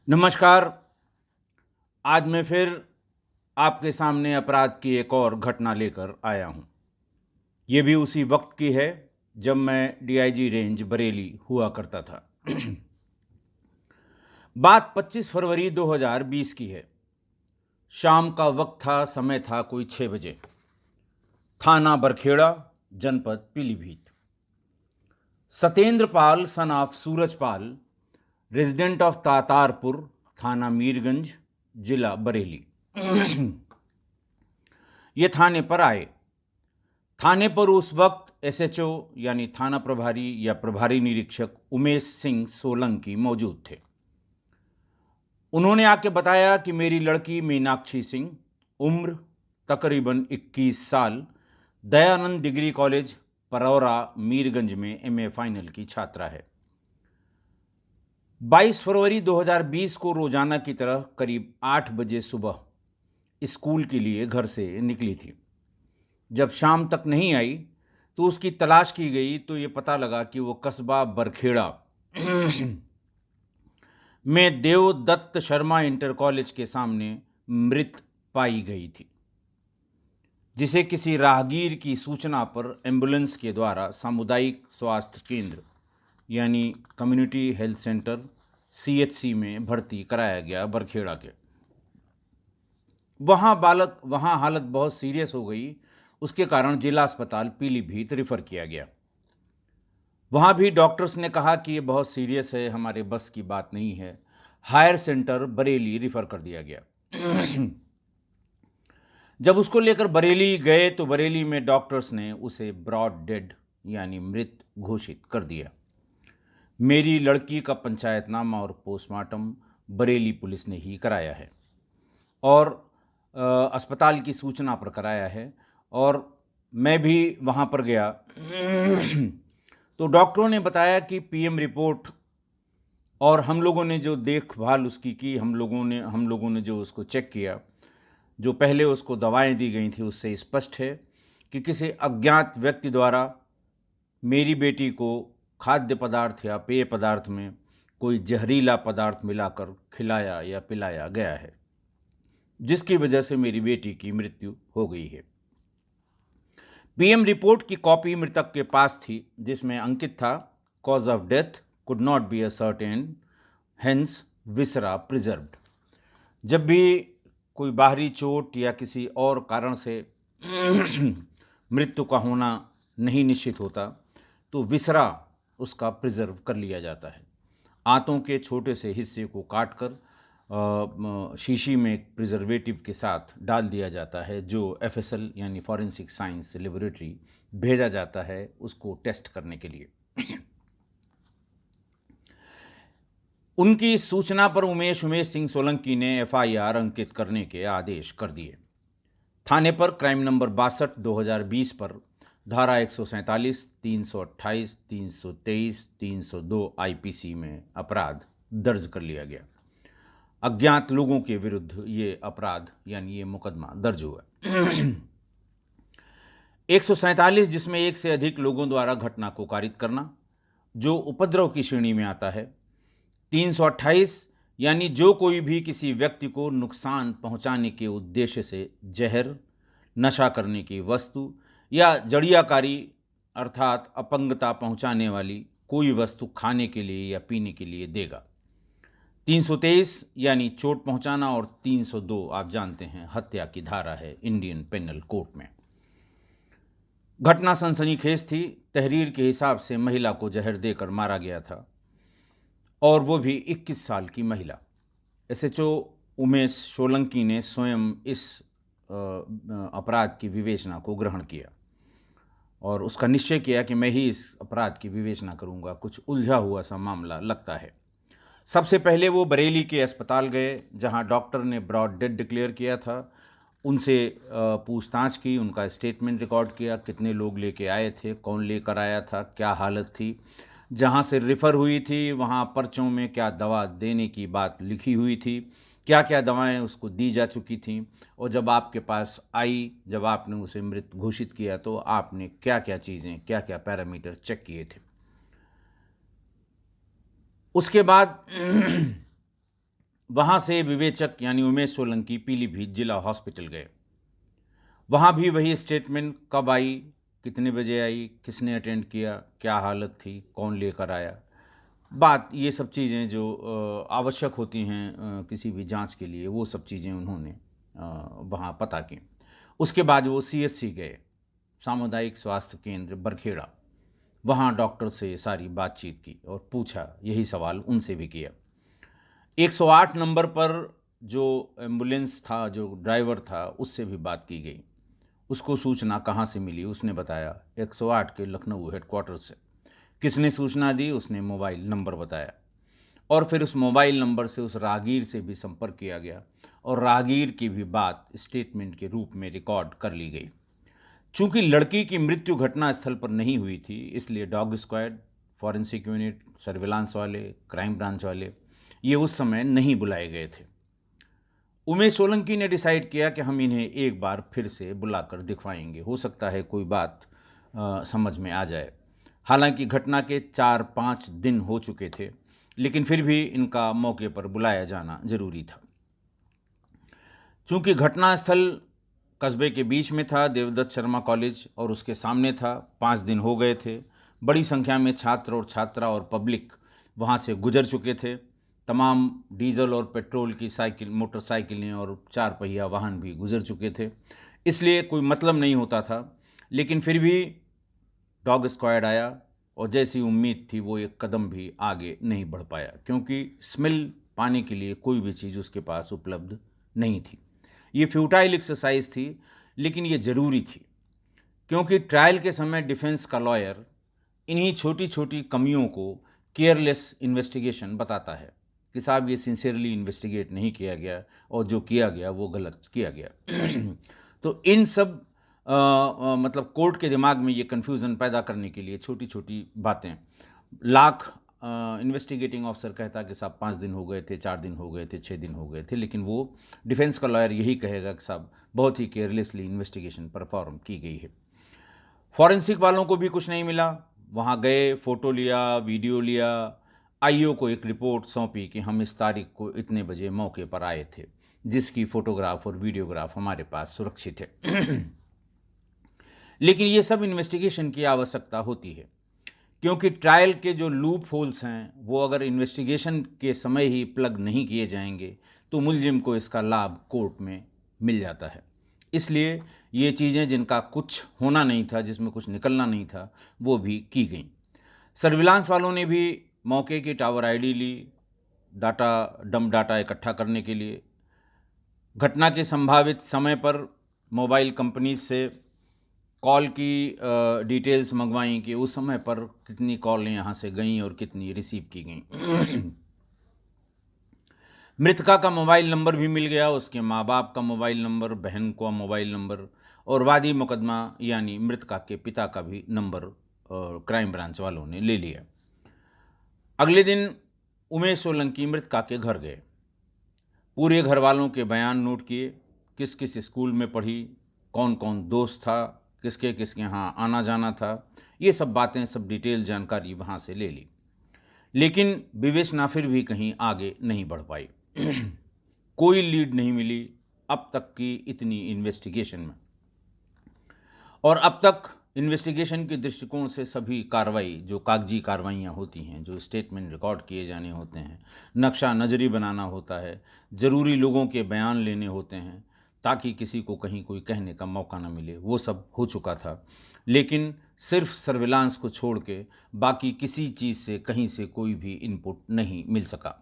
नमस्कार। आज मैं फिर आपके सामने अपराध की एक और घटना लेकर आया हूँ। ये भी उसी वक्त की है जब मैं डीआईजी रेंज बरेली हुआ करता था। बात 25 फरवरी 2020 की है। शाम का वक्त था, समय था कोई 6 बजे। थाना बरखेड़ा, जनपद Pilibhit. Satyendra Pal son of Suraj Pal, resident of Tatarpur, थाना मीरगंज, जिला बरेली, ये थाने पर आए। थाने पर उस वक्त एसएचओ यानी थाना प्रभारी या प्रभारी निरीक्षक उमेश सिंह सोलंकी मौजूद थे। उन्होंने आके बताया कि मेरी लड़की मीनाक्षी सिंह, उम्र तकरीबन 21 साल, दयानंद डिग्री कॉलेज परौरा मीरगंज में एमए फाइनल की छात्रा है। 22 फरवरी 2020 को रोजाना की तरह करीब 8 बजे सुबह स्कूल के लिए घर से निकली थी। जब शाम तक नहीं आई तो उसकी तलाश की गई तो ये पता लगा कि वो कस्बा बरखेड़ा में देवदत्त शर्मा इंटर कॉलेज के सामने मृत पाई गई थी, जिसे किसी राहगीर की सूचना पर एम्बुलेंस के द्वारा सामुदायिक स्वास्थ्य केंद्र यानी कम्युनिटी हेल्थ सेंटर सीएचसी में भर्ती कराया गया बरखेड़ा के। वहाँ हालत बहुत सीरियस हो गई। उसके कारण जिला अस्पताल पीलीभीत रिफ़र किया गया। वहाँ भी डॉक्टर्स ने कहा कि ये बहुत सीरियस है, हमारे बस की बात नहीं है। हायर सेंटर बरेली रिफ़र कर दिया गया। जब उसको लेकर बरेली गए तो बरेली में डॉक्टर्स ने उसे ब्रॉड डेड यानी मृत घोषित कर दिया। मेरी लड़की का पंचायतनामा और पोस्टमार्टम बरेली पुलिस ने ही कराया है और अस्पताल की सूचना पर कराया है। और मैं भी वहाँ पर गया तो डॉक्टरों ने बताया कि पीएम रिपोर्ट और हम लोगों ने जो देखभाल उसकी की, हम लोगों ने जो उसको चेक किया, जो पहले उसको दवाएं दी गई थी, उससे स्पष्ट है कि किसी अज्ञात व्यक्ति द्वारा मेरी बेटी को खाद्य पदार्थ या पेय पदार्थ में कोई जहरीला पदार्थ मिलाकर खिलाया या पिलाया गया है, जिसकी वजह से मेरी बेटी की मृत्यु हो गई है। पीएम रिपोर्ट की कॉपी मृतक के पास थी, जिसमें अंकित था cause of death could not be ascertain, hence viscera preserved. जब भी कोई बाहरी चोट या किसी और कारण से मृत्यु का होना नहीं निश्चित होता तो विसरा उसका प्रिजर्व कर लिया जाता है। आंतों के छोटे से हिस्से को काटकर शीशी में एक प्रिजर्वेटिव के साथ डाल दिया जाता है, जो एफएसएल यानी फॉरेंसिक साइंस लेबोरेटरी भेजा जाता है उसको टेस्ट करने के लिए। उनकी सूचना पर उमेश सिंह सोलंकी ने एफआईआर अंकित करने के आदेश कर दिए। थाने पर क्राइम नंबर 62 2020 पर धारा 147, 328, 323, 302 आईपीसी में अपराध दर्ज कर लिया गया। अज्ञात लोगों के विरुद्ध ये अपराध यानी ये मुकदमा दर्ज हुआ। 147 जिसमें एक से अधिक लोगों द्वारा घटना को कारित करना, जो उपद्रव की श्रेणी में आता है। 328 यानी जो कोई भी किसी व्यक्ति को नुकसान पहुंचाने के उद्देश्य से जहर, नशा करने की वस्तु या जड़ियाकारी अर्थात अपंगता पहुंचाने वाली कोई वस्तु खाने के लिए या पीने के लिए देगा। 323 यानी चोट पहुंचाना और 302 आप जानते हैं हत्या की धारा है इंडियन पेनल कोड में। घटना सनसनीखेज थी। तहरीर के हिसाब से महिला को जहर देकर मारा गया था और वो भी 21 साल की महिला। एसएचओ उमेश सोलंकी ने स्वयं इस अपराध की विवेचना को ग्रहण किया और उसका निश्चय किया कि मैं ही इस अपराध की विवेचना करूंगा। कुछ उलझा हुआ सा मामला लगता है। सबसे पहले वो बरेली के अस्पताल गए जहां डॉक्टर ने ब्रॉड डेड डिक्लेयर किया था। उनसे पूछताछ की, उनका स्टेटमेंट रिकॉर्ड किया, कितने लोग लेके आए थे, कौन लेकर आया था, क्या हालत थी, जहाँ से रिफ़र हुई थी वहाँ पर्चों में क्या दवा देने की बात लिखी हुई थी, क्या क्या दवाएं उसको दी जा चुकी थीं, और जब आपके पास आई, जब आपने उसे मृत घोषित किया तो आपने क्या क्या चीज़ें, क्या क्या पैरामीटर चेक किए थे। उसके बाद वहाँ से विवेचक यानी उमेश सोलंकी पीलीभीत जिला हॉस्पिटल गए। वहाँ भी वही स्टेटमेंट, कब आई, कितने बजे आई, किसने अटेंड किया, क्या हालत थी, कौन लेकर आया, बात ये सब चीज़ें जो आवश्यक होती हैं किसी भी जांच के लिए, वो सब चीज़ें उन्होंने वहाँ पता की। उसके बाद वो सीएचसी गए, सामुदायिक स्वास्थ्य केंद्र बरखेड़ा। वहाँ डॉक्टर से सारी बातचीत की और पूछा, यही सवाल उनसे भी किया। 108 नंबर पर जो एम्बुलेंस था, जो ड्राइवर था, उससे भी बात की गई। उसको सूचना कहाँ से मिली? उसने बताया 108 के लखनऊ हेडक्वार्टर से। किसने सूचना दी? उसने मोबाइल नंबर बताया और फिर उस मोबाइल नंबर से उस राहगीर से भी संपर्क किया गया और राहगीर की भी बात स्टेटमेंट के रूप में रिकॉर्ड कर ली गई। चूंकि लड़की की मृत्यु घटना स्थल पर नहीं हुई थी, इसलिए dog squad, forensic unit, surveillance वाले, क्राइम ब्रांच वाले ये उस समय नहीं बुलाए गए थे। उमेश सोलंकी ने डिसाइड किया कि हम इन्हें एक बार फिर से बुलाकर दिखवाएंगे, हो सकता है कोई बात समझ में आ जाए। हालांकि घटना के 4-5 दिन हो चुके थे, लेकिन फिर भी इनका मौके पर बुलाया जाना जरूरी था। चूंकि घटनास्थल कस्बे के बीच में था, देवदत्त शर्मा कॉलेज, और उसके सामने था, 5 दिन हो गए थे। बड़ी संख्या में छात्र और छात्रा और पब्लिक वहाँ से गुजर चुके थे। तमाम डीजल और पेट्रोल की साइकिल, मोटरसाइकिलें और 4 पहिया वाहन भी गुजर चुके थे, इसलिए कोई मतलब नहीं होता था। लेकिन फिर भी डॉग स्क्वाड आया और जैसी उम्मीद थी वो एक कदम भी आगे नहीं बढ़ पाया, क्योंकि स्मेल पाने के लिए कोई भी चीज़ उसके पास उपलब्ध नहीं थी। ये फ्यूटाइल एक्सरसाइज थी, लेकिन ये ज़रूरी थी, क्योंकि ट्रायल के समय डिफेंस का लॉयर इन्हीं छोटी छोटी कमियों को केयरलेस इन्वेस्टिगेशन बताता है कि साहब ये सिंसियरली इन्वेस्टिगेट नहीं किया गया और जो किया गया वो गलत किया गया। तो इन सब मतलब कोर्ट के दिमाग में ये कन्फ्यूज़न पैदा करने के लिए छोटी छोटी बातें, लाख इन्वेस्टिगेटिंग ऑफिसर कहता कि साहब 5 दिन हो गए थे, 4 दिन हो गए थे, 6 दिन हो गए थे, लेकिन वो डिफेंस का लॉयर यही कहेगा कि साहब बहुत ही केयरलेसली इन्वेस्टिगेशन परफॉर्म की गई है। फॉरेंसिक वालों को भी कुछ नहीं मिला। वहाँ गए, फ़ोटो लिया, वीडियो लिया, आईओ को एक रिपोर्ट सौंपी कि हम इस तारीख को इतने बजे मौके पर आए थे, जिसकी फ़ोटोग्राफ और वीडियोग्राफ हमारे पास सुरक्षित है। लेकिन ये सब इन्वेस्टिगेशन की आवश्यकता होती है, क्योंकि ट्रायल के जो लूप होल्स हैं वो अगर इन्वेस्टिगेशन के समय ही प्लग नहीं किए जाएंगे तो मुलजिम को इसका लाभ कोर्ट में मिल जाता है। इसलिए ये चीज़ें जिनका कुछ होना नहीं था, जिसमें कुछ निकलना नहीं था, वो भी की गई। सर्विलांस वालों ने भी मौके की टावर आईडी ली, डंप डाटा इकट्ठा करने के लिए। घटना के संभावित समय पर मोबाइल कंपनी से कॉल की डिटेल्स मंगवाई कि उस समय पर कितनी कॉलें यहाँ से गईं और कितनी रिसीव की गईं। मृतका का मोबाइल नंबर भी मिल गया, उसके माँ बाप का मोबाइल नंबर, बहन का मोबाइल नंबर, और वादी मुकदमा यानी मृतका के पिता का भी नंबर क्राइम ब्रांच वालों ने ले लिया। अगले दिन उमेश सोलंकी मृतका के घर गए, पूरे घर वालों के बयान नोट किए, किस किस स्कूल में पढ़ी, कौन कौन दोस्त था, किसके किसके यहाँ आना जाना था, ये सब बातें, सब डिटेल जानकारी वहाँ से ले ली। लेकिन विवेचना फिर भी कहीं आगे नहीं बढ़ पाई। कोई लीड नहीं मिली अब तक की इतनी इन्वेस्टिगेशन में। और अब तक इन्वेस्टिगेशन के दृष्टिकोण से सभी कार्रवाई, जो कागजी कार्रवाइयाँ होती हैं, जो स्टेटमेंट रिकॉर्ड किए जाने होते हैं, नक्शा नज़री बनाना होता है, ज़रूरी लोगों के बयान लेने होते हैं ताकि किसी को कहीं कोई कहने का मौका न मिले, वो सब हो चुका था। लेकिन सिर्फ सर्विलांस को छोड़ के बाकी किसी चीज़ से कहीं से कोई भी इनपुट नहीं मिल सका।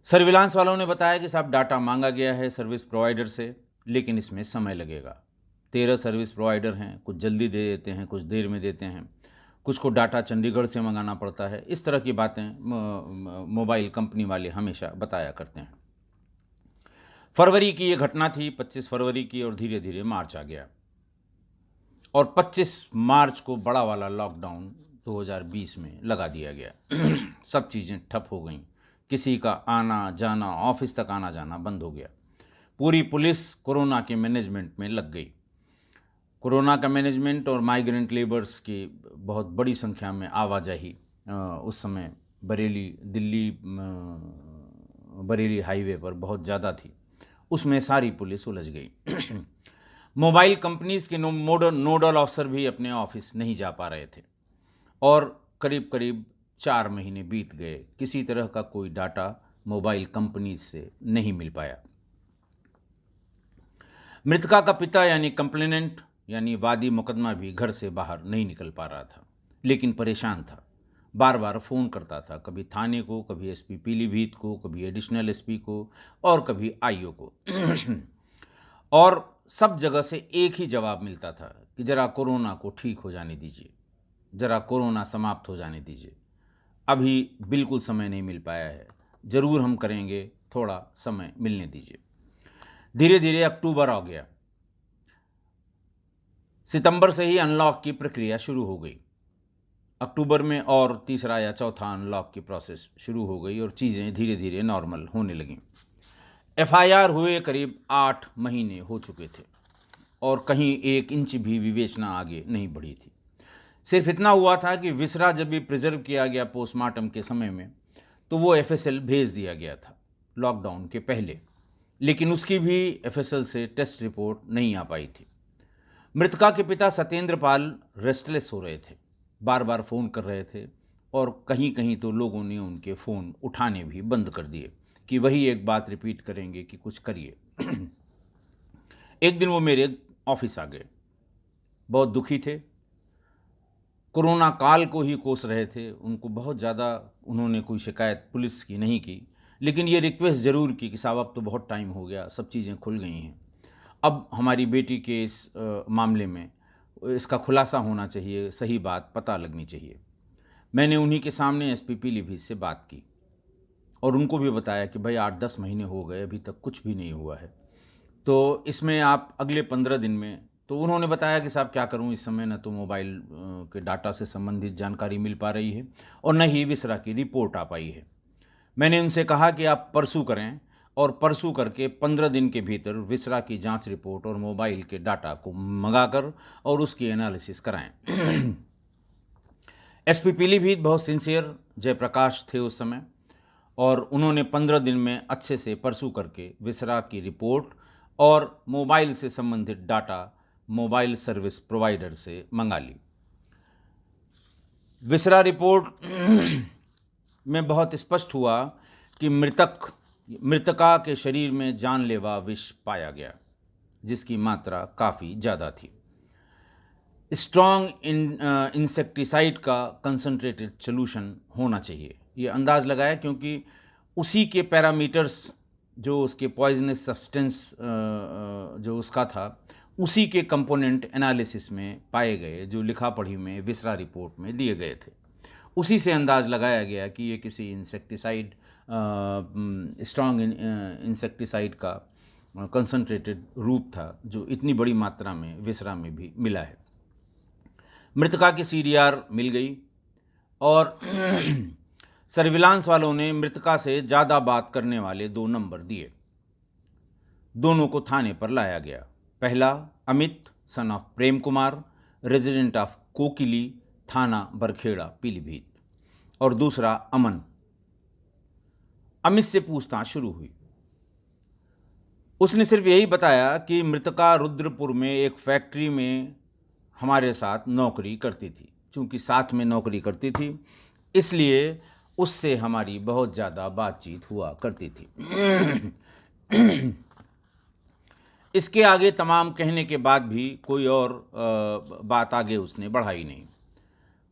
सर्विलांस वालों ने बताया कि साहब डाटा मांगा गया है सर्विस प्रोवाइडर से, लेकिन इसमें समय लगेगा। 13 सर्विस प्रोवाइडर हैं, कुछ जल्दी दे देते हैं, कुछ देर में देते हैं, कुछ को डाटा चंडीगढ़ से मंगाना पड़ता है। इस तरह की बातें मोबाइल कंपनी वाले हमेशा बताया करते हैं। फरवरी की ये घटना थी, 25 फरवरी की, और धीरे धीरे मार्च आ गया और 25 मार्च को बड़ा वाला लॉकडाउन 2020 में लगा दिया गया। सब चीज़ें ठप हो गईं, किसी का आना जाना, ऑफिस तक आना जाना बंद हो गया। पूरी पुलिस कोरोना के मैनेजमेंट में लग गई। कोरोना का मैनेजमेंट और माइग्रेंट लेबर्स की बहुत बड़ी संख्या में आवाजाही उस समय बरेली, दिल्ली, बरेली हाईवे पर बहुत ज़्यादा थी। उसमें सारी पुलिस उलझ गई। मोबाइल कंपनीज़ के नोडल अफसर भी अपने ऑफिस नहीं जा पा रहे थे और करीब करीब 4 महीने बीत गए, किसी तरह का कोई डाटा मोबाइल कंपनीज से नहीं मिल पाया। मृतका का पिता यानी कंप्लेनेंट यानी वादी मुकदमा भी घर से बाहर नहीं निकल पा रहा था, लेकिन परेशान था। बार बार फ़ोन करता था, कभी थाने को, कभी एसपी पीलीभीत को, कभी एडिशनल एसपी को और कभी आईओ को। और सब जगह से एक ही जवाब मिलता था कि ज़रा कोरोना को ठीक हो जाने दीजिए, ज़रा कोरोना समाप्त हो जाने दीजिए, अभी बिल्कुल समय नहीं मिल पाया है, ज़रूर हम करेंगे, थोड़ा समय मिलने दीजिए। धीरे धीरे अक्टूबर आ गया। सितंबर से ही अनलॉक की प्रक्रिया शुरू हो गई। अक्टूबर में और तीसरा या चौथा अनलॉक की प्रोसेस शुरू हो गई और चीज़ें धीरे धीरे नॉर्मल होने लगीं। एफआईआर हुए करीब 8 महीने हो चुके थे और कहीं 1 इंच भी विवेचना आगे नहीं बढ़ी थी। सिर्फ इतना हुआ था कि विसरा जब भी प्रिजर्व किया गया पोस्टमार्टम के समय में, तो वो एफएसएल भेज दिया गया था लॉकडाउन के पहले, लेकिन उसकी भी एफएसएल से टेस्ट रिपोर्ट नहीं आ पाई थी। मृतका के पिता सत्येंद्र पाल रेस्टलेस हो रहे थे, बार बार फ़ोन कर रहे थे और कहीं कहीं तो लोगों ने उनके फ़ोन उठाने भी बंद कर दिए कि वही एक बात रिपीट करेंगे कि कुछ करिए। एक दिन वो मेरे ऑफिस आ गए, बहुत दुखी थे, कोरोना काल को ही कोस रहे थे। उनको बहुत ज़्यादा उन्होंने कोई शिकायत पुलिस की नहीं की, लेकिन ये रिक्वेस्ट ज़रूर की कि साहब अब तो बहुत टाइम हो गया, सब चीज़ें खुल गई हैं, अब हमारी बेटी के इस मामले में इसका खुलासा होना चाहिए, सही बात पता लगनी चाहिए। मैंने उन्हीं के सामने एसपी पीलीभीत से बात की और उनको भी बताया कि भाई 8-10 महीने हो गए, अभी तक कुछ भी नहीं हुआ है, तो इसमें आप अगले 15 दिन में। तो उन्होंने बताया कि साहब क्या करूं, इस समय न तो मोबाइल के डाटा से संबंधित जानकारी मिल पा रही है और न ही विसरा की रिपोर्ट आ पाई है। मैंने उनसे कहा कि आप परसों करें और परसों करके 15 दिन के भीतर विसरा की जांच रिपोर्ट और मोबाइल के डाटा को मंगाकर और उसकी एनालिसिस कराएं। एसपी पीलीभीत बहुत सिंसियर जयप्रकाश थे उस समय और उन्होंने 15 दिन में अच्छे से परसू करके विसरा की रिपोर्ट और मोबाइल से संबंधित डाटा मोबाइल सर्विस प्रोवाइडर से मंगा ली। विसरा रिपोर्ट में बहुत स्पष्ट हुआ कि मृतका के शरीर में जानलेवा विष पाया गया, जिसकी मात्रा काफ़ी ज़्यादा थी। स्ट्रॉन्ग इंसेक्टिसाइड का कंसंट्रेटेड सोल्यूशन होना चाहिए, ये अंदाज़ लगाया, क्योंकि उसी के पैरामीटर्स जो उसके पॉइजनस सब्सटेंस जो उसका था, उसी के कंपोनेंट एनालिसिस में पाए गए, जो लिखा पढ़ी में विसरा रिपोर्ट में दिए गए थे। उसी से अंदाज़ लगाया गया कि ये किसी इंसेक्टिसाइड, स्ट्रॉन्ग इंसेक्टिसाइड का कंसंट्रेटेड रूप था, जो इतनी बड़ी मात्रा में विसरा में भी मिला है। मृतका की सीडीआर मिल गई और सर्विलांस वालों ने मृतका से ज़्यादा बात करने वाले 2 नंबर दिए। दोनों को थाने पर लाया गया। पहला Amit son of Prem Kumar, resident of Kokili, थाना बरखेड़ा पीलीभीत, और दूसरा अमन। अमित से पूछताछ शुरू हुई। उसने सिर्फ यही बताया कि मृतका रुद्रपुर में एक फैक्ट्री में हमारे साथ नौकरी करती थी। चूँकि साथ में नौकरी करती थी, इसलिए उससे हमारी बहुत ज़्यादा बातचीत हुआ करती थी। इसके आगे तमाम कहने के बाद भी कोई और बात आगे उसने बढ़ाई नहीं।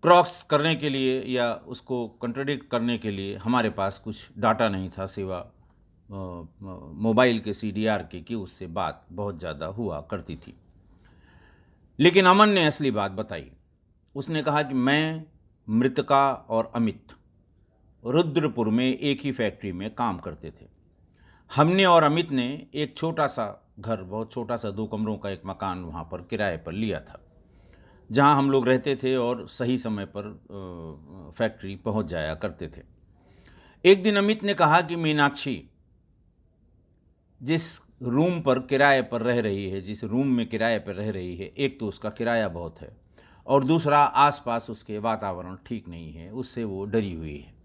क्रॉस करने के लिए या उसको कंट्राडिक्ट करने के लिए हमारे पास कुछ डाटा नहीं था, सिवा मोबाइल के सीडीआर के, कि उससे बात बहुत ज़्यादा हुआ करती थी। लेकिन अमन ने असली बात बताई। उसने कहा कि मैं, मृतका और अमित रुद्रपुर में एक ही फैक्ट्री में काम करते थे। हमने और अमित ने एक छोटा सा घर, बहुत छोटा सा 2 कमरों का एक मकान वहाँ पर किराए पर लिया था, जहाँ हम लोग रहते थे और सही समय पर फैक्ट्री पहुँच जाया करते थे। एक दिन अमित ने कहा कि मीनाक्षी जिस रूम पर किराए पर रह रही है, जिस रूम में किराए पर रह रही है, एक तो उसका किराया बहुत है और दूसरा आसपास उसके वातावरण ठीक नहीं है, उससे वो डरी हुई है।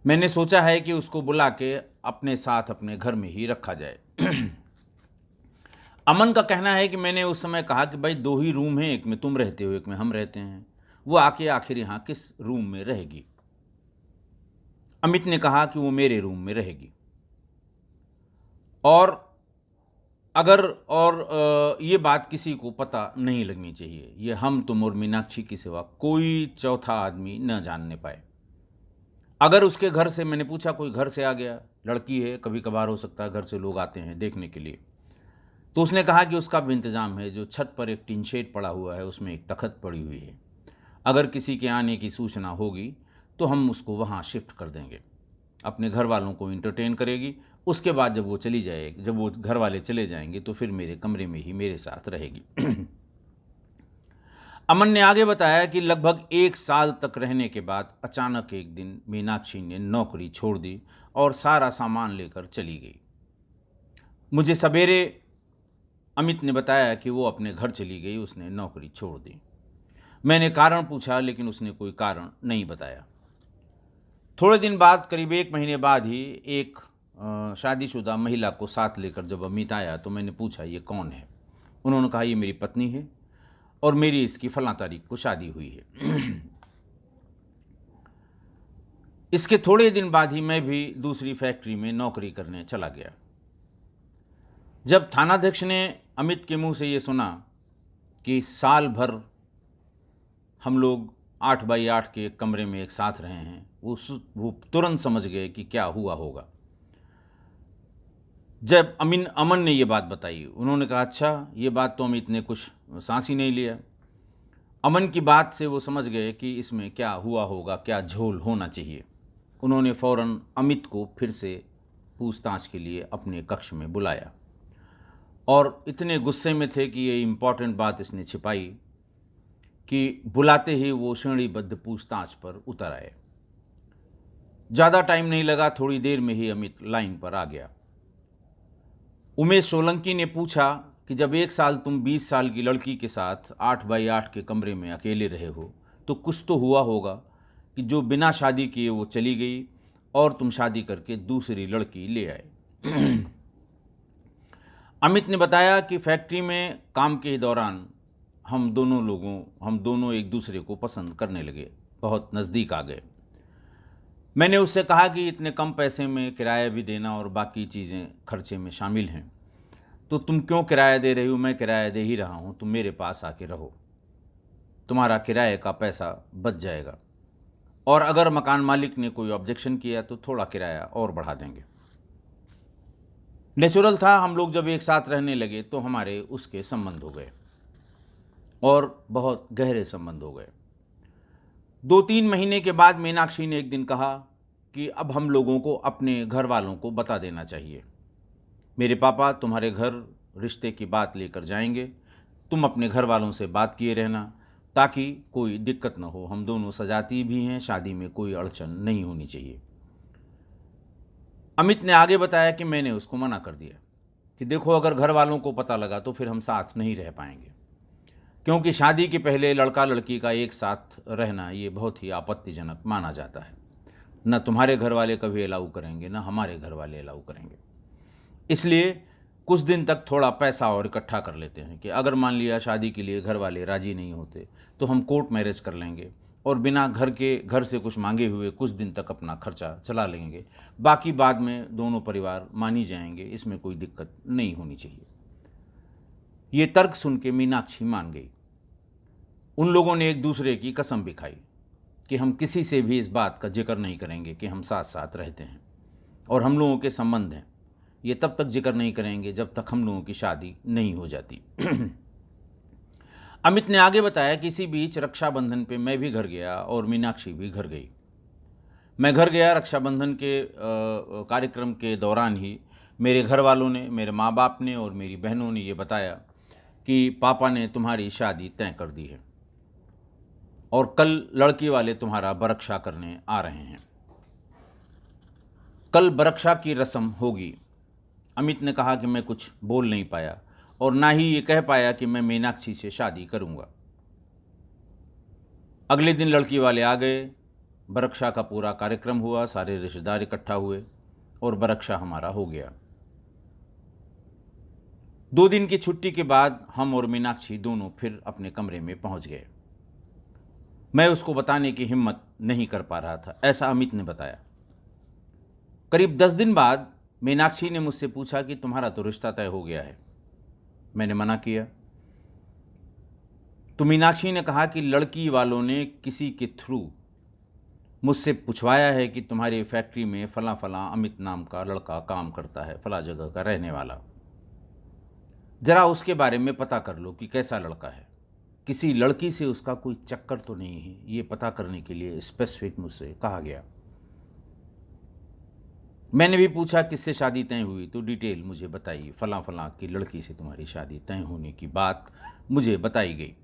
मैंने सोचा है कि उसको बुला के अपने साथ अपने घर में ही रखा जाए। अमन का कहना है कि मैंने उस समय कहा कि भाई 2 ही रूम हैं, एक में तुम रहते हो, एक में हम रहते हैं, वो आके आखिर यहाँ किस रूम में रहेगी। अमित ने कहा कि वो मेरे रूम में रहेगी, और ये बात किसी को पता नहीं लगनी चाहिए। ये हम, तुम और मीनाक्षी की सिवा कोई चौथा आदमी न जानने पाए। अगर उसके घर से, मैंने पूछा कोई घर से आ गया, लड़की है, कभी कभार हो सकता है घर से लोग आते हैं देखने के लिए, तो उसने कहा कि उसका भी इंतज़ाम है। जो छत पर एक टीन शेड पड़ा हुआ है उसमें एक तख्त पड़ी हुई है, अगर किसी के आने की सूचना होगी तो हम उसको वहाँ शिफ्ट कर देंगे, अपने घर वालों को इंटरटेन करेगी। उसके बाद जब वो घर वाले चले जाएंगे तो फिर मेरे कमरे में ही मेरे साथ रहेगी। अमन ने आगे बताया कि लगभग 1 साल तक रहने के बाद अचानक एक दिन मीनाक्षी ने नौकरी छोड़ दी और सारा सामान लेकर चली गई। मुझे सवेरे अमित ने बताया कि वो अपने घर चली गई, उसने नौकरी छोड़ दी। मैंने कारण पूछा लेकिन उसने कोई कारण नहीं बताया। थोड़े दिन बाद, करीब 1 महीने बाद ही, एक शादीशुदा महिला को साथ लेकर जब अमित आया तो मैंने पूछा ये कौन है। उन्होंने कहा ये मेरी पत्नी है और मेरी इसकी फलां तारीख को शादी हुई है। इसके थोड़े दिन बाद ही मैं भी दूसरी फैक्ट्री में नौकरी करने चला गया। जब थानाध्यक्ष ने अमित के मुंह से ये सुना कि साल भर हम लोग 8 बाई 8 के कमरे में एक साथ रहे हैं, वो तुरंत समझ गए कि क्या हुआ होगा। जब अमन ने ये बात बताई, उन्होंने कहा अच्छा, ये बात तो अमित ने कुछ सांस ही नहीं लिया। अमन की बात से वो समझ गए कि इसमें क्या हुआ होगा, क्या झोल होना चाहिए। उन्होंने फ़ौरन अमित को फिर से पूछताछ के लिए अपने कक्ष में बुलाया और इतने गुस्से में थे कि ये इम्पॉर्टेंट बात इसने छिपाई कि बुलाते ही वो श्रेणीबद्ध पूछताछ पर उतर आए। ज़्यादा टाइम नहीं लगा, थोड़ी देर में ही अमित लाइन पर आ गया। उमेश सोलंकी ने पूछा कि जब 1 साल तुम 20 साल की लड़की के साथ 8 बाई 8 के कमरे में अकेले रहे हो तो कुछ तो हुआ होगा कि जो बिना शादी किए वो चली गई और तुम शादी करके दूसरी लड़की ले आए। अमित ने बताया कि फैक्ट्री में काम के दौरान हम दोनों एक दूसरे को पसंद करने लगे, बहुत नज़दीक आ गए। मैंने उससे कहा कि इतने कम पैसे में किराया भी देना और बाकी चीज़ें खर्चे में शामिल हैं, तो तुम क्यों किराया दे रही हो? मैं किराया दे ही रहा हूँ, तुम मेरे पास आके रहो, तुम्हारा किराए का पैसा बच जाएगा, और अगर मकान मालिक ने कोई ऑब्जेक्शन किया तो थोड़ा किराया और बढ़ा देंगे। नेचुरल था, हम लोग जब एक साथ रहने लगे तो हमारे उसके संबंध हो गए और बहुत गहरे संबंध हो गए। 2-3 महीने के बाद मीनाक्षी ने एक दिन कहा कि अब हम लोगों को अपने घर वालों को बता देना चाहिए। मेरे पापा तुम्हारे घर रिश्ते की बात लेकर जाएंगे, तुम अपने घर वालों से बात किए रहना ताकि कोई दिक्कत न हो। हम दोनों सजाती भी हैं, शादी में कोई अड़चन नहीं होनी चाहिए। अमित ने आगे बताया कि मैंने उसको मना कर दिया कि देखो, अगर घर वालों को पता लगा तो फिर हम साथ नहीं रह पाएंगे, क्योंकि शादी के पहले लड़का लड़की का एक साथ रहना ये बहुत ही आपत्तिजनक माना जाता है। न तुम्हारे घर वाले कभी अलाउ करेंगे, न हमारे घर वाले अलाउ करेंगे। इसलिए कुछ दिन तक थोड़ा पैसा और इकट्ठा कर लेते हैं कि अगर मान लिया शादी के लिए घर वाले राजी नहीं होते तो हम कोर्ट मैरिज कर लेंगे और बिना घर से कुछ मांगे हुए कुछ दिन तक अपना खर्चा चला लेंगे, बाकी बाद में दोनों परिवार मान ही जाएंगे, इसमें कोई दिक्कत नहीं होनी चाहिए। ये तर्क सुन के मीनाक्षी मान गई। उन लोगों ने एक दूसरे की कसम भी खाई कि हम किसी से भी इस बात का जिक्र नहीं करेंगे कि हम साथ साथ रहते हैं और हम लोगों के संबंध हैं, ये तब तक जिक्र नहीं करेंगे जब तक हम लोगों की शादी नहीं हो जाती। अमित ने आगे बताया कि इसी बीच रक्षाबंधन पे मैं भी घर गया और मीनाक्षी भी घर गई। मैं घर गया, रक्षाबंधन के कार्यक्रम के दौरान ही मेरे घर वालों ने, मेरे माँ बाप ने और मेरी बहनों ने ये बताया कि पापा ने तुम्हारी शादी तय कर दी है और कल लड़की वाले तुम्हारा बरक्षा करने आ रहे हैं। कल बरक्षा की रस्म होगी। अमित ने कहा कि मैं कुछ बोल नहीं पाया और ना ही ये कह पाया कि मैं मीनाक्षी से शादी करूंगा। अगले दिन लड़की वाले आ गए, बरक्षा का पूरा कार्यक्रम हुआ, सारे रिश्तेदार इकट्ठा हुए और बरक्षा हमारा हो गया। 2 दिन की छुट्टी के बाद हम और मीनाक्षी दोनों फिर अपने कमरे में पहुंच गए। मैं उसको बताने की हिम्मत नहीं कर पा रहा था, ऐसा अमित ने बताया। करीब 10 दिन बाद मीनाक्षी ने मुझसे पूछा कि तुम्हारा तो रिश्ता तय हो गया है। मैंने मना किया तो मीनाक्षी ने कहा कि लड़की वालों ने किसी के थ्रू मुझसे पूछवाया है कि तुम्हारी फैक्ट्री में फला फला अमित नाम का लड़का काम करता है, फला जगह का रहने वाला, जरा उसके बारे में पता कर लो कि कैसा लड़का है, किसी लड़की से उसका कोई चक्कर तो नहीं है, ये पता करने के लिए स्पेसिफिक मुझसे कहा गया। मैंने भी पूछा किससे शादी तय हुई, तो डिटेल मुझे बताई, फला फला की लड़की से तुम्हारी शादी तय होने की बात मुझे बताई गई।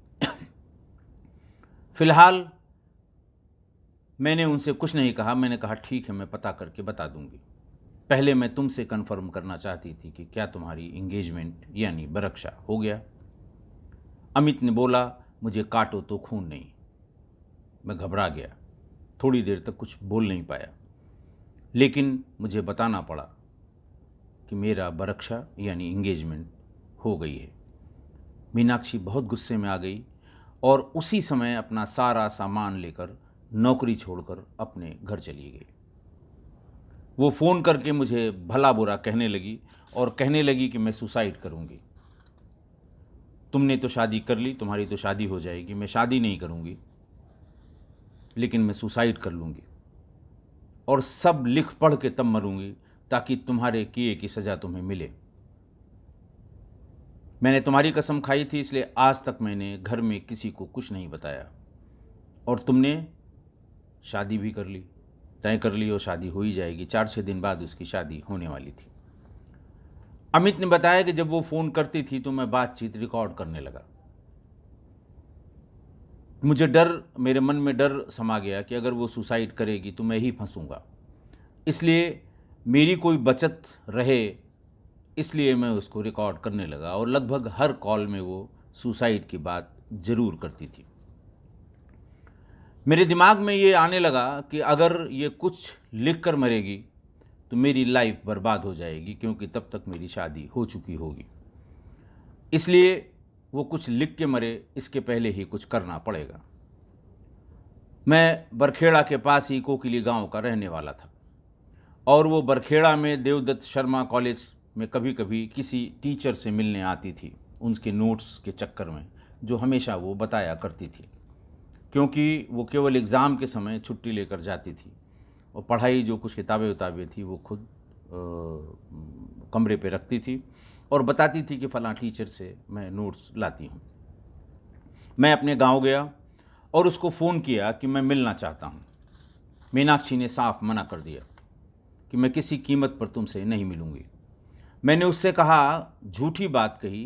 फिलहाल मैंने उनसे कुछ नहीं कहा। मैंने कहा ठीक है, मैं पता करके बता दूंगी। पहले मैं तुमसे कंफर्म करना चाहती थी कि क्या तुम्हारी इंगेजमेंट यानी बरक्षा हो गया। अमित ने बोला मुझे काटो तो खून नहीं। मैं घबरा गया, थोड़ी देर तक कुछ बोल नहीं पाया, लेकिन मुझे बताना पड़ा कि मेरा बरक्षा यानी इंगेजमेंट हो गई है। मीनाक्षी बहुत गुस्से में आ गई और उसी समय अपना सारा सामान लेकर नौकरी छोड़कर अपने घर चली गई। वो फ़ोन करके मुझे भला बुरा कहने लगी और कहने लगी कि मैं सुसाइड करूँगी। तुमने तो शादी कर ली, तुम्हारी तो शादी हो जाएगी, मैं शादी नहीं करूँगी, लेकिन मैं सुसाइड कर लूँगी और सब लिख पढ़ के तब मरूँगी ताकि तुम्हारे किए की सज़ा तुम्हें मिले। मैंने तुम्हारी कसम खाई थी, इसलिए आज तक मैंने घर में किसी को कुछ नहीं बताया। और तुमने शादी भी कर ली, तय कर ली और शादी हो ही जाएगी। 4-6 दिन बाद उसकी शादी होने वाली थी। अमित ने बताया कि जब वो फ़ोन करती थी तो मैं बातचीत रिकॉर्ड करने लगा। मुझे डर, मेरे मन में डर समा गया कि अगर वो सुसाइड करेगी तो मैं ही फंसूंगा, इसलिए मेरी कोई बचत रहे, इसलिए मैं उसको रिकॉर्ड करने लगा। और लगभग हर कॉल में वो सुसाइड की बात ज़रूर करती थी। मेरे दिमाग में ये आने लगा कि अगर ये कुछ लिख कर मरेगी तो मेरी लाइफ बर्बाद हो जाएगी, क्योंकि तब तक मेरी शादी हो चुकी होगी। इसलिए वो कुछ लिख के मरे, इसके पहले ही कुछ करना पड़ेगा। मैं बरखेड़ा के पास ही कोकिली गांव का रहने वाला था और वो बरखेड़ा में देवदत्त शर्मा कॉलेज में कभी कभी किसी टीचर से मिलने आती थी, उनके नोट्स के चक्कर में, जो हमेशा वो बताया करती थी, क्योंकि वो केवल एग्ज़ाम के समय छुट्टी लेकर जाती थी और पढ़ाई जो कुछ किताबें उताबें थी वो खुद कमरे पे रखती थी और बताती थी कि फ़लाँ टीचर से मैं नोट्स लाती हूँ। मैं अपने गांव गया और उसको फ़ोन किया कि मैं मिलना चाहता हूँ। मीनाक्षी ने साफ मना कर दिया कि मैं किसी कीमत पर तुमसे नहीं मिलूँगी। मैंने उससे कहा, झूठी बात कही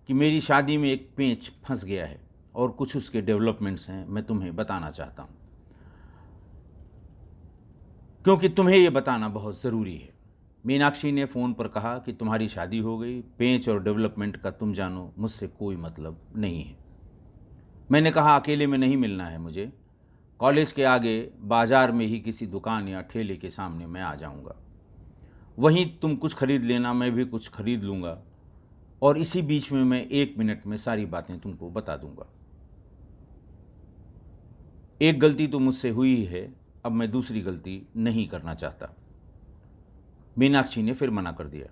कि मेरी शादी में एक पेंच फंस गया है और कुछ उसके डेवलपमेंट्स हैं, मैं तुम्हें बताना चाहता हूँ, क्योंकि तुम्हें ये बताना बहुत ज़रूरी है। मीनाक्षी ने फ़ोन पर कहा कि तुम्हारी शादी हो गई, पेंच और डेवलपमेंट का तुम जानो, मुझसे कोई मतलब नहीं है। मैंने कहा अकेले में नहीं मिलना है मुझे, कॉलेज के आगे बाज़ार में ही किसी दुकान या ठेले के सामने मैं आ जाऊंगा, वहीं तुम कुछ खरीद लेना, मैं भी कुछ खरीद लूँगा और इसी बीच में मैं 1 मिनट में सारी बातें तुमको बता दूंगा। एक गलती तो मुझसे हुई ही है, अब मैं दूसरी गलती नहीं करना चाहता। मीनाक्षी ने फिर मना कर दिया,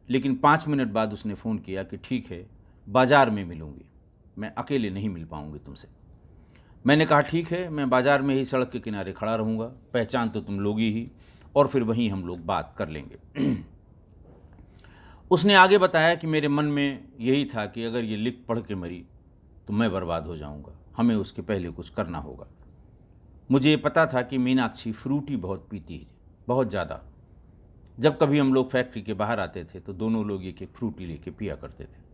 लेकिन 5 मिनट बाद उसने फ़ोन किया कि ठीक है, बाज़ार में मिलूँगी, मैं अकेले नहीं मिल पाऊँगी तुमसे। मैंने कहा ठीक है, मैं बाज़ार में ही सड़क के किनारे खड़ा रहूँगा, पहचान तो तुम लोगी ही, और फिर वहीं हम लोग बात कर लेंगे। उसने आगे बताया कि मेरे मन में यही था कि अगर ये लिख पढ़ के मरी तो मैं बर्बाद हो जाऊँगा, हमें उसके पहले कुछ करना होगा। मुझे ये पता था कि मीनाक्षी फ्रूटी बहुत पीती है, बहुत ज़्यादा। जब कभी हम लोग फैक्ट्री के बाहर आते थे तो दोनों लोग एक एक फ्रूटी लेके पिया करते थे।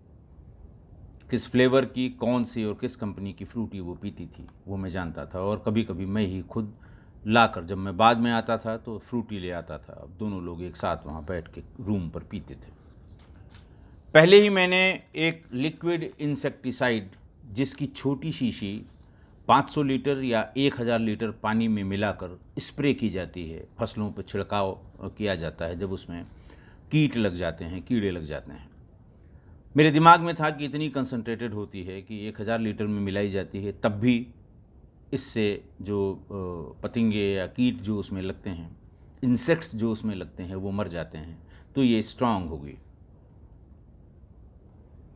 किस फ्लेवर की, कौन सी और किस कंपनी की फ्रूटी वो पीती थी वो मैं जानता था, और कभी कभी मैं ही खुद लाकर, जब मैं बाद में आता था तो फ्रूटी ले आता था। अब दोनों लोग एक साथ वहाँ बैठ के रूम पर पीते थे। पहले ही मैंने एक लिक्विड इंसेक्टिसाइड जिसकी छोटी शीशी 500 लीटर या 1000 लीटर पानी में मिलाकर स्प्रे की जाती है, फसलों पर छिड़काव किया जाता है जब उसमें कीट लग जाते हैं, कीड़े लग जाते हैं। मेरे दिमाग में था कि इतनी कंसनट्रेटेड होती है कि 1000 लीटर में मिलाई जाती है, तब भी इससे जो पतंगे या कीट जो उसमें लगते हैं, इंसेक्ट्स जो उसमें लगते हैं, वो मर जाते हैं, तो ये स्ट्रांग होगी।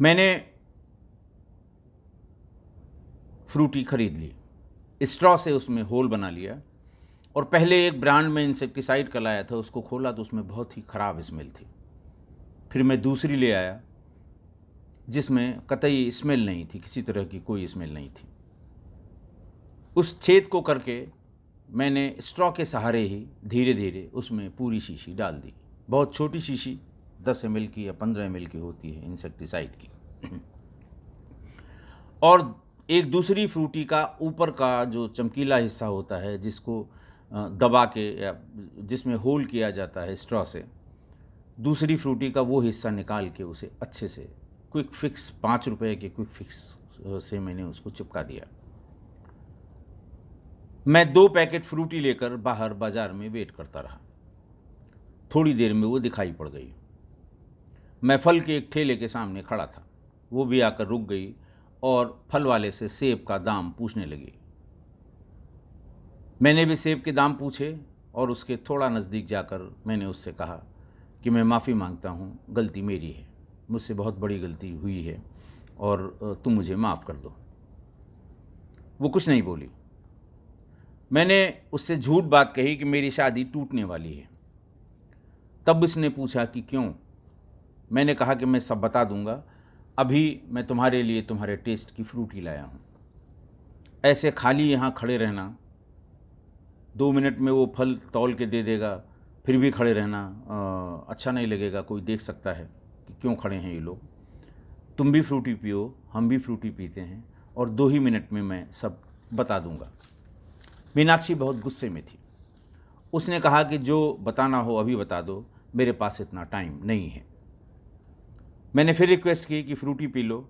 मैंने फ्रूटी खरीद ली, स्ट्रॉ से उसमें होल बना लिया, और पहले एक ब्रांड में इंसेक्टिसाइड का लाया था, उसको खोला तो उसमें बहुत ही ख़राब स्मेल थी। फिर मैं दूसरी ले आया जिसमें कतई स्मेल नहीं थी, किसी तरह की कोई स्मेल नहीं थी। उस छेद को करके मैंने स्ट्रॉ के सहारे ही धीरे धीरे उसमें पूरी शीशी डाल दी। बहुत छोटी शीशी 10 ml की या 15 ml की होती है इंसेक्टिसाइड की। और एक दूसरी फ्रूटी का ऊपर का जो चमकीला हिस्सा होता है, जिसको दबा के या जिसमें होल किया जाता है स्ट्रॉ से, दूसरी फ्रूटी का वो हिस्सा निकाल के उसे अच्छे से क्विक फिक्स 5 रुपए के क्विक फिक्स से मैंने उसको चिपका दिया। मैं 2 पैकेट फ्रूटी लेकर बाहर बाजार में वेट करता रहा। थोड़ी देर में वो दिखाई पड़ गई। मैं फल के एक ठेले के सामने खड़ा था, वो भी आकर रुक गई और फल वाले से सेब का दाम पूछने लगी। मैंने भी सेब के दाम पूछे और उसके थोड़ा नज़दीक जाकर मैंने उससे कहा कि मैं माफ़ी मांगता हूँ, गलती मेरी है, मुझसे बहुत बड़ी गलती हुई है और तुम मुझे माफ़ कर दो। वो कुछ नहीं बोली। मैंने उससे झूठ बात कही कि मेरी शादी टूटने वाली है। तब उसने पूछा कि क्यों। मैंने कहा कि मैं सब बता दूंगा, अभी मैं तुम्हारे लिए तुम्हारे टेस्ट की फ्रूटी लाया हूँ। ऐसे खाली यहाँ खड़े रहना, 2 मिनट में वो फल तौल के दे देगा, फिर भी खड़े रहना अच्छा नहीं लगेगा, कोई देख सकता है कि क्यों खड़े हैं ये लोग। तुम भी फ्रूटी पियो, हम भी फ्रूटी पीते हैं, और 2 ही मिनट में मैं सब बता दूंगा। मीनाक्षी बहुत गुस्से में थी। उसने कहा कि जो बताना हो अभी बता दो, मेरे पास इतना टाइम नहीं है। मैंने फिर रिक्वेस्ट की कि फ्रूटी पी लो।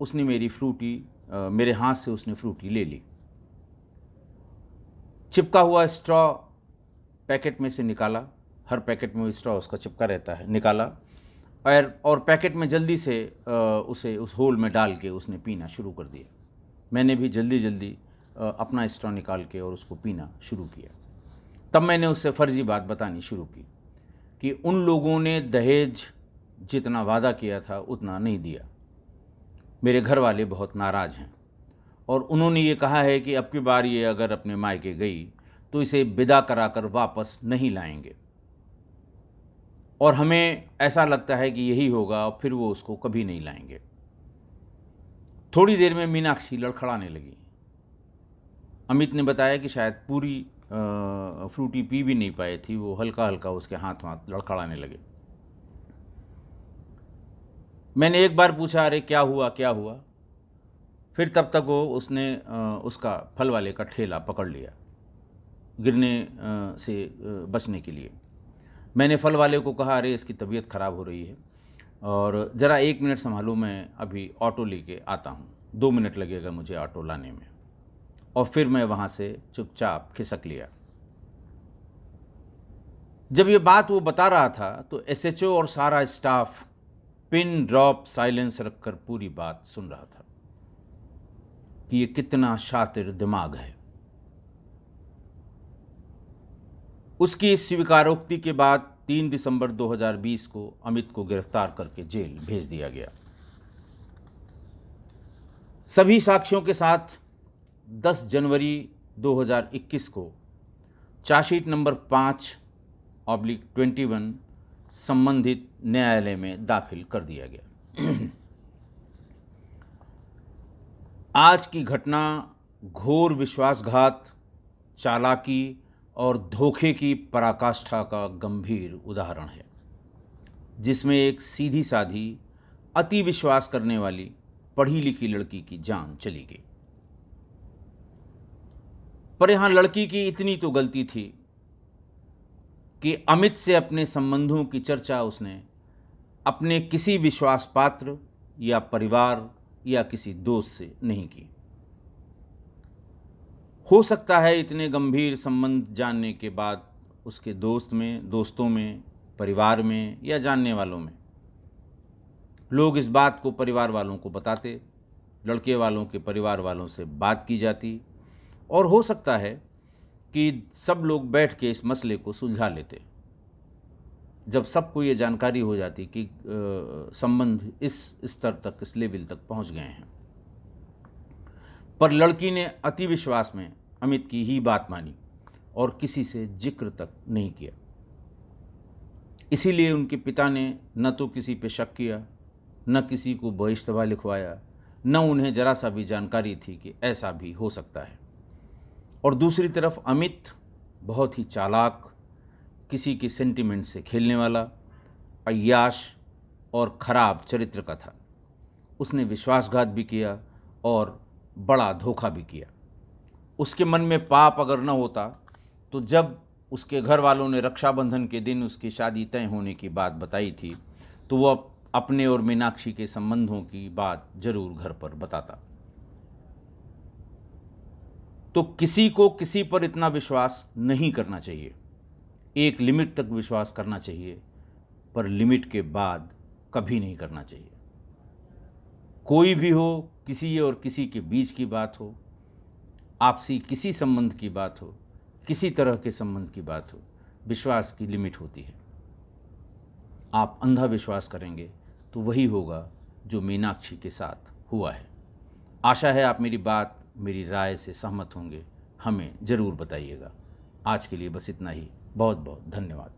उसने मेरी फ्रूटी मेरे हाथ से उसने फ्रूटी ले ली। चिपका हुआ स्ट्रॉ पैकेट में से निकाला, हर पैकेट में स्ट्रॉ उसका चिपका रहता है, निकाला और पैकेट में जल्दी से उसे उस होल में डाल के उसने पीना शुरू कर दिया। मैंने भी जल्दी जल्दी अपना स्ट्रॉ निकाल के और उसको पीना शुरू किया। तब मैंने उससे फर्जी बात बतानी शुरू की कि उन लोगों ने दहेज जितना वादा किया था उतना नहीं दिया। मेरे घर वाले बहुत नाराज़ हैं और उन्होंने ये कहा है कि अब की बार ये अगर अपने मायके गई तो इसे विदा कराकर वापस नहीं लाएंगे, और हमें ऐसा लगता है कि यही होगा और फिर वो उसको कभी नहीं लाएंगे। थोड़ी देर में मीनाक्षी लड़खड़ाने लगी। अमित ने बताया कि शायद पूरी फ्रूटी पी भी नहीं पाई थी, वो हल्का हल्का उसके हाथ लड़खड़ाने लगे। मैंने एक बार पूछा, अरे क्या हुआ क्या हुआ। फिर तब तक वो उसने उसका फल वाले का ठेला पकड़ लिया गिरने से बचने के लिए। मैंने फल वाले को कहा, अरे इसकी तबीयत ख़राब हो रही है और ज़रा 1 मिनट संभालो, मैं अभी ऑटो लेके आता हूँ, 2 मिनट लगेगा मुझे ऑटो लाने में। और फिर मैं वहाँ से चुपचाप खिसक लिया। जब ये बात वो बता रहा था तो एसएचओ और सारा स्टाफ पिन ड्रॉप साइलेंस रखकर पूरी बात सुन रहा था कि ये कितना शातिर दिमाग है। उसकी इस स्वीकारोक्ति के बाद 3 दिसंबर 2020 को अमित को गिरफ्तार करके जेल भेज दिया गया। सभी साक्ष्यों के साथ 10 जनवरी 2021 को चार्जशीट नंबर 5/21 संबंधित न्यायालय में दाखिल कर दिया गया। आज की घटना घोर विश्वासघात, चालाकी और धोखे की पराकाष्ठा का गंभीर उदाहरण है, जिसमें एक सीधी साधी अति विश्वास करने वाली पढ़ी लिखी लड़की की जान चली गई। पर यहाँ लड़की की इतनी तो गलती थी कि अमित से अपने संबंधों की चर्चा उसने अपने किसी विश्वास पात्र या परिवार या किसी दोस्त से नहीं की। हो सकता है इतने गंभीर संबंध जानने के बाद उसके दोस्तों में, परिवार में या जानने वालों में लोग इस बात को परिवार वालों को बताते, लड़के वालों के परिवार वालों से बात की जाती और हो सकता है कि सब लोग बैठ के इस मसले को सुलझा लेते। जब सबको ये जानकारी हो जाती कि संबंध इस स्तर तक, इस लेवल तक पहुंच गए हैं। पर लड़की ने अति विश्वास में अमित की ही बात मानी और किसी से जिक्र तक नहीं किया। इसीलिए उनके पिता ने न तो किसी पे शक किया, न किसी को बहिश्तवा लिखवाया, न उन्हें जरा सा भी जानकारी थी कि ऐसा भी हो सकता है। और दूसरी तरफ अमित बहुत ही चालाक, किसी के सेंटिमेंट से खेलने वाला, अय्याश और खराब चरित्र का था। उसने विश्वासघात भी किया और बड़ा धोखा भी किया। उसके मन में पाप अगर न होता तो जब उसके घर वालों ने रक्षाबंधन के दिन उसकी शादी तय होने की बात बताई थी तो वह अपने और मीनाक्षी के संबंधों की बात जरूर घर पर बताता। तो किसी को किसी पर इतना विश्वास नहीं करना चाहिए। एक लिमिट तक विश्वास करना चाहिए, पर लिमिट के बाद कभी नहीं करना चाहिए। कोई भी हो, किसी और किसी के बीच की बात हो, आपसी किसी संबंध की बात हो, किसी तरह के संबंध की बात हो, विश्वास की लिमिट होती है। आप अंधा विश्वास करेंगे तो वही होगा जो मीनाक्षी के साथ हुआ है। आशा है आप मेरी राय से सहमत होंगे। हमें ज़रूर बताइएगा। आज के लिए बस इतना ही। बहुत बहुत धन्यवाद।